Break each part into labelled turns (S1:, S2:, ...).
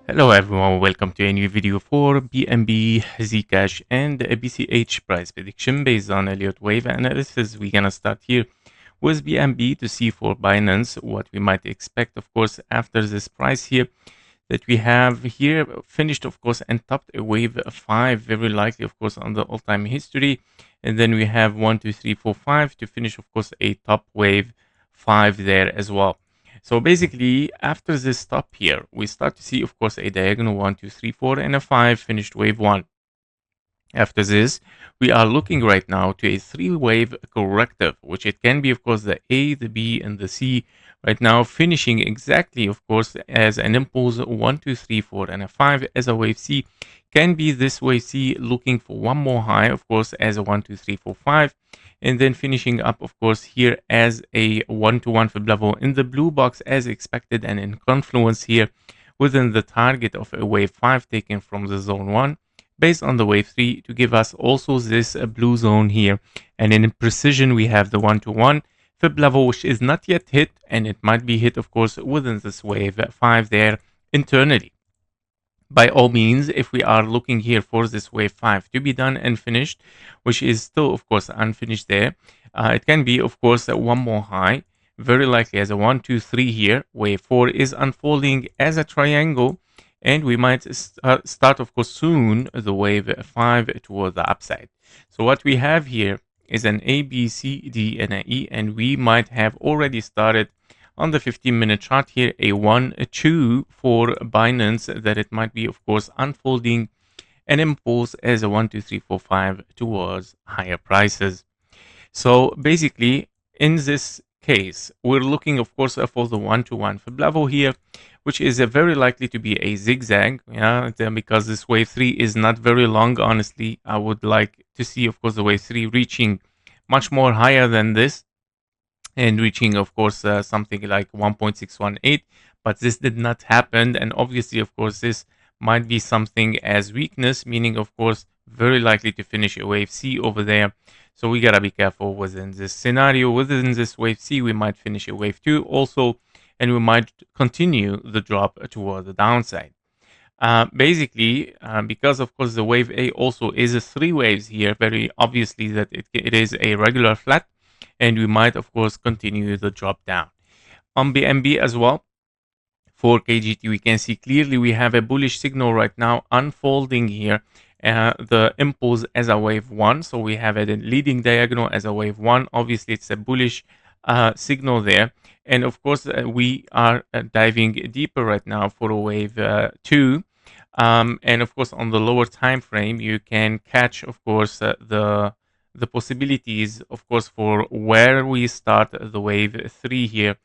S1: Hello everyone, welcome to a new video for BNB, ZCash and BCH price prediction based on Elliott Wave analysis. We're gonna start here with BNB to see for Binance what we might expect, of course, after this price here that we have here finished, of course, and topped a wave 5, very likely, of course, on the all-time history. And then we have 1, 2, 3, 4, 5 to finish, of course, a top wave 5 there as well. So basically, after this stop here, we start to see, of course, a diagonal 1, 2, 3, 4, and a 5 finished wave 1. After this, we are looking right now to a 3-wave corrective, which it can be, of course, the A, the B, and the C. Right now, finishing exactly, of course, as an impulse 1, 2, 3, 4, and a 5 as a wave C. Can be this wave C looking for one more high, of course, as a 1, 2, 3, 4, 5. And then finishing up, of course, here as a 1-to-1 fib level in the blue box as expected and in confluence here within the target of a wave 5 taken from the zone 1 based on the wave 3 to give us also this blue zone here. And in precision, we have the 1-to-1 fib level, which is not yet hit, and it might be hit, of course, within this wave 5 there internally. By all means, if we are looking here for this wave 5 to be done and finished, which is still, of course, unfinished there, it can be, of course, one more high, very likely as a 1, 2, 3 here. Wave 4 is unfolding as a triangle, and we might start, of course, soon the wave 5 toward the upside. So what we have here is an A, B, C, D, and an E, and we might have already started on the 15-minute chart here, a 1, 2 for Binance, that it might be, of course, unfolding an impulse as a 1, 2, 3, 4, 5 towards higher prices. So basically, in this case, we're looking, of course, for the 1-to-1 fib level here, which is very likely to be a zigzag, because this wave 3 is not very long. Honestly, I would like to see, of course, the wave 3 reaching much more higher than this, and reaching, of course, something like 1.618, but this did not happen. And obviously, of course, this might be something as weakness, meaning, of course, very likely to finish a wave C over there. So we gotta be careful within this scenario. Within this wave C, we might finish a wave 2 also, and we might continue the drop toward the downside. Basically, because, of course, the wave A also is a 3 waves here, very obviously that it is a regular flat, and we might, of course, continue the drop down. On BNB as well, for KGT, we can see clearly we have a bullish signal right now unfolding here. The impulse as a wave 1, so we have a leading diagonal as a wave 1. Obviously, it's a bullish signal there. And of course, we are diving deeper right now for a wave 2. And of course, on the lower time frame, you can catch, of course, the possibilities, of course, for where we start the wave 3 here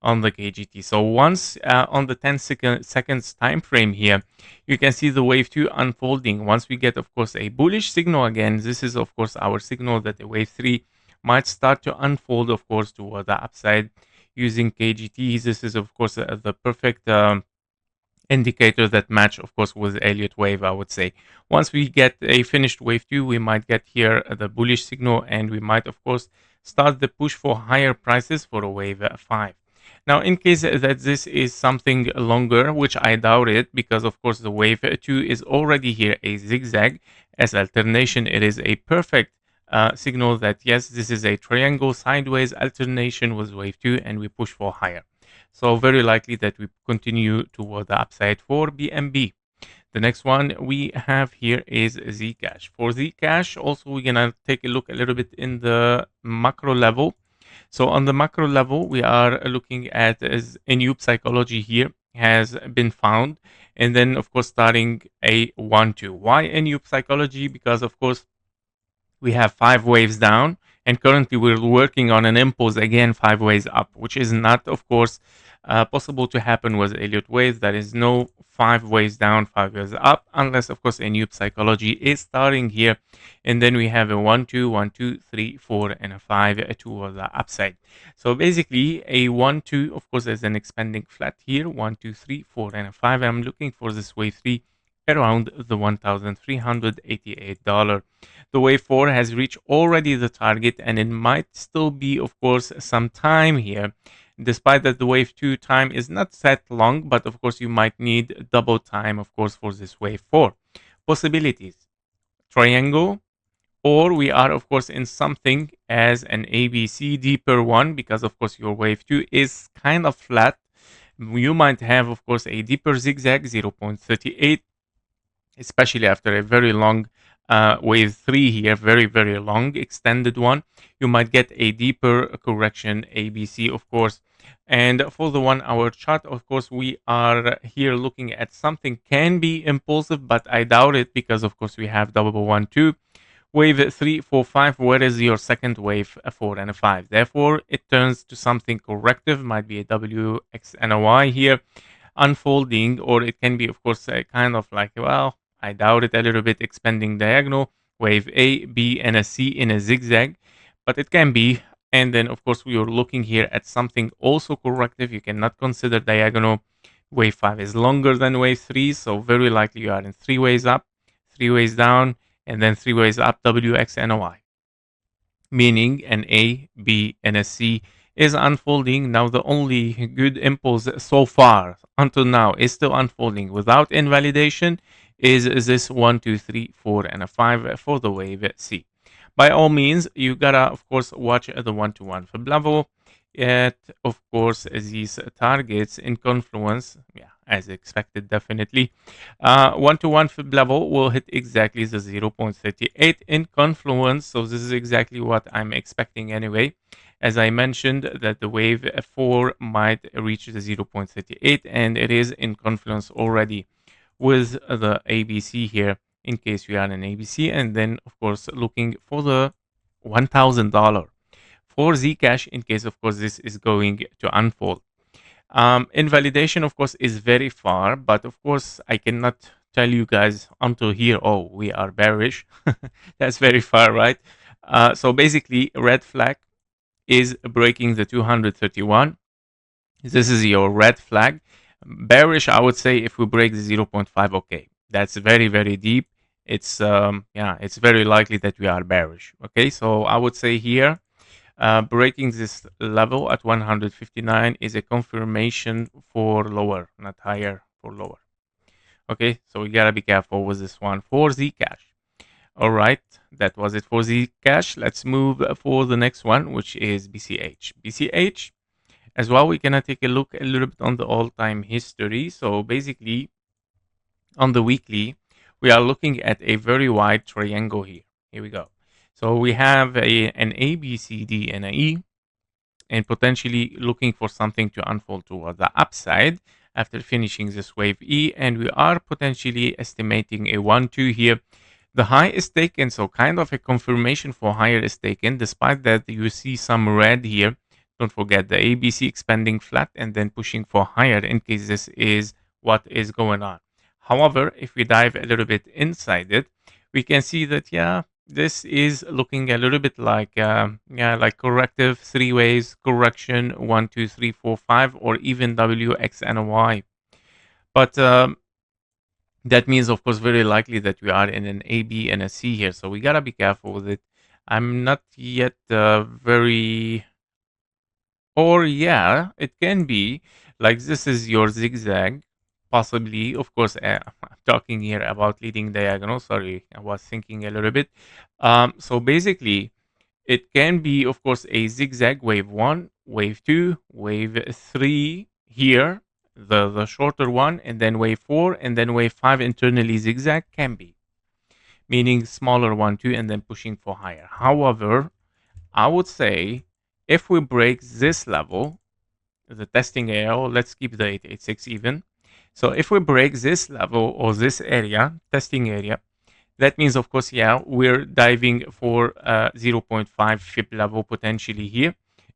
S1: on the KGT. So once on the 10 seconds time frame here, you can see the wave 2 unfolding. Once we get, of course, a bullish signal again, this is, of course, our signal that the wave 3 might start to unfold, of course, toward the upside using KGT. This is, of course, the perfect indicator that match, of course, with Elliott Wave, I would say. Once we get a finished wave 2, we might get here the bullish signal, and we might, of course, start the push for higher prices for a wave 5. Now, in case that this is something longer, which I doubt it, because, of course, the wave 2 is already here a zigzag. As alternation, it is a perfect signal that, yes, this is a triangle sideways alternation with wave 2, and we push for higher. So very likely that we continue toward the upside for BNB. The next one we have here is ZCash. For ZCash, also we're gonna take a look a little bit in the macro level. So on the macro level, we are looking at as a new psychology here has been found, and then of course starting a 1-2. Why a new psychology? Because of course we have 5 waves down, and currently we're working on an impulse again 5 waves up, which is not, of course, possible to happen with Elliott Wave. There is no 5 waves down, 5 waves up, unless, of course, a new psychology is starting here. And then we have a 1, 2, 1, 2, 3, 4, and a 5 towards the upside. So basically, a 1, 2, of course, is an expanding flat here. 1, 2, 3, 4, and a 5. I'm looking for this wave 3 around the $1,388. The wave 4 has reached already the target, and it might still be, of course, some time here despite that the wave 2 time is not that long, but of course you might need double time, of course, for this wave 4. Possibilities: triangle, or we are of course in something as an ABC deeper one, because of course your wave 2 is kind of flat. You might have of course a deeper zigzag 0.38, especially after a very long wave 3 here, very long extended one. You might get a deeper correction ABC, of course. And for the 1 hour chart, of course, we are here looking at something can be impulsive, but I doubt it, because of course we have double 1 2 wave 3 4 5. Where is your second wave 4 and a 5? Therefore it turns to something corrective, might be a WXNY here unfolding, or it can be of course a kind of like, well, I doubt it, a little bit expanding diagonal, wave A, B, and a C in a zigzag, but it can be. And then of course we are looking here at something also corrective. You cannot consider diagonal. Wave 5 is longer than wave 3, so very likely you are in 3 ways up, 3 ways down, and then 3 ways up, WXNY, meaning an A, B, and a C is unfolding. Now the only good impulse so far until now is still unfolding without invalidation is this 1 2 3 4 and a 5 for the wave C. By all means, you gotta of course watch the 1-to-1 fib level at of course these targets in confluence, yeah, as expected, definitely. 1-to-1 fib level will hit exactly the 0.38 in confluence, so this is exactly what I'm expecting anyway. As I mentioned, that the wave 4 might reach the 0.38, and it is in confluence already with the ABC here, in case we are in ABC. And then of course looking for the $1,000 for Zcash, in case of course this is going to unfold. Invalidation of course is very far, but of course I cannot tell you guys until here, oh, we are bearish. That's very far, right? So basically red flag is breaking the 231. This is your red flag. Bearish, I would say, if we break the 0.5, okay, that's very deep. It's yeah, it's very likely that we are bearish. Okay, so I would say here, breaking this level at 159 is a confirmation for lower, not higher, for lower. Okay, so we gotta be careful with this one for Zcash. All right, that was it for Zcash. Let's move for the next one, which is BCH. BCH as well, we're gonna take a look a little bit on the all-time history. So basically, on the weekly, we are looking at a very wide triangle here. Here we go. So we have an A, B, C, D, and an E, and potentially looking for something to unfold toward the upside after finishing this wave E, and we are potentially estimating a 1-2 here. The high is taken, so kind of a confirmation for higher is taken, despite that you see some red here. Don't forget the ABC expanding flat and then pushing for higher, in case this is what is going on. However, if we dive a little bit inside it, we can see that, yeah, this is looking a little bit like, yeah, like corrective 3 ways correction, 1 2 3 4 5, or even W, X, and Y. But that means, of course, very likely that we are in an A, B, and a C here. So we gotta be careful with it. I'm not yet very, or yeah, it can be like this is your zigzag, possibly. Of course, I'm talking here about leading diagonal. Sorry, I was thinking a little bit. So basically, it can be, of course, a zigzag, wave 1, wave 2, wave 3 here, the shorter one, and then wave 4, and then wave 5 internally zigzag can be, meaning smaller 1, 2, and then pushing for higher. However, I would say if we break this level, the testing area, let's keep the 886 even. So if we break this level or this area, testing area, that means, of course, yeah, we're diving for 0.5 fib level potentially here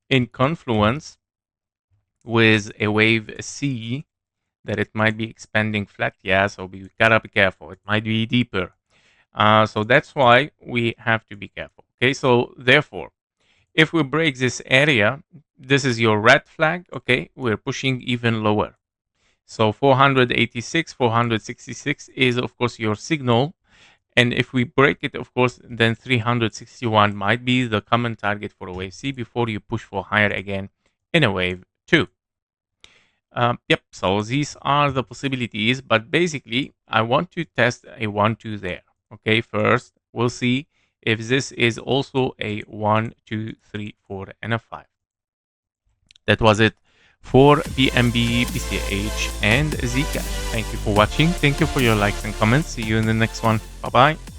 S1: in confluence with a wave C that it might be expanding flat. Yeah, so we gotta be careful. It might be deeper. So that's why we have to be careful. Okay, so therefore, if we break this area, this is your red flag. Okay, we're pushing even lower. So 486, 466 is, of course, your signal. And if we break it, of course, then 361 might be the common target for a wave C before you push for higher again in a wave 2. Yep, so these are the possibilities, but basically I want to test a 1, 2 there. Okay, first we'll see if this is also a 1, 2, 3, 4, and a 5. That was it for BNB, BCH, and ZCash. Thank you for watching. Thank you for your likes and comments. See you in the next one. Bye-bye.